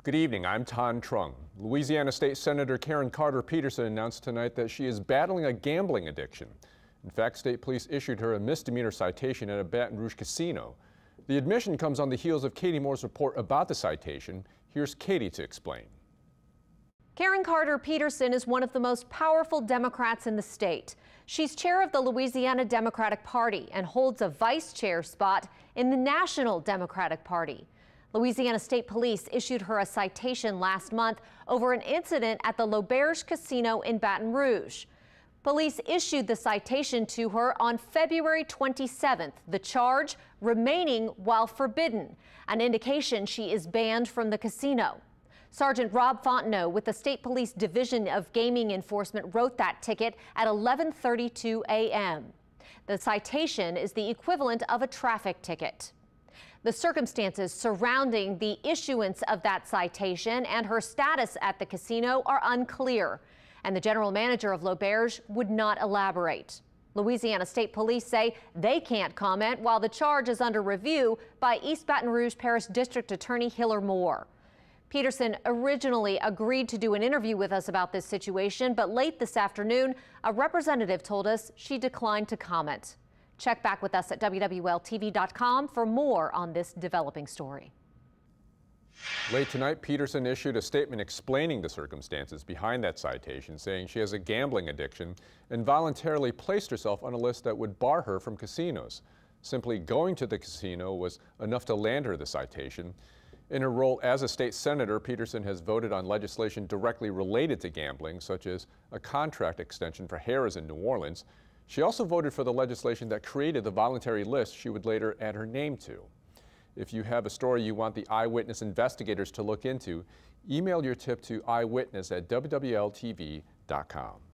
Good evening, I'm Tan Trung. Louisiana State Senator Karen Carter Peterson announced tonight that she is battling a gambling addiction. In fact, state police issued her a misdemeanor citation at a Baton Rouge casino. The admission comes on the heels of Katie Moore's report about the citation. Here's Katie to explain. Karen Carter Peterson is one of the most powerful Democrats in the state. She's chair of the Louisiana Democratic Party and holds a vice chair spot in the National Democratic Party. Louisiana State Police issued her a citation last month over an incident at the L'Auberge Casino in Baton Rouge. Police issued the citation to her on February 27th, the charge remaining while forbidden, an indication she is banned from the casino. Sergeant Rob Fontenot with the State Police Division of Gaming Enforcement wrote that ticket at 11:32 a.m. The citation is the equivalent of a traffic ticket. The circumstances surrounding the issuance of that citation and her status at the casino are unclear, and the general manager of L'Auberge would not elaborate. Louisiana State Police say they can't comment while the charge is under review by East Baton Rouge Parish District Attorney Hiller Moore. Peterson originally agreed to do an interview with us about this situation, but late this afternoon, a representative told us she declined to comment. Check back with us at WWLTV.com for more on this developing story. Late tonight, Peterson issued a statement explaining the circumstances behind that citation, saying she has a gambling addiction and voluntarily placed herself on a list that would bar her from casinos. Simply going to the casino was enough to land her the citation. In her role as a state senator, Peterson has voted on legislation directly related to gambling, such as a contract extension for Harrah's in New Orleans. She also voted for the legislation that created the voluntary list she would later add her name to. If you have a story you want the eyewitness investigators to look into, email your tip to eyewitness@WWLTV.com.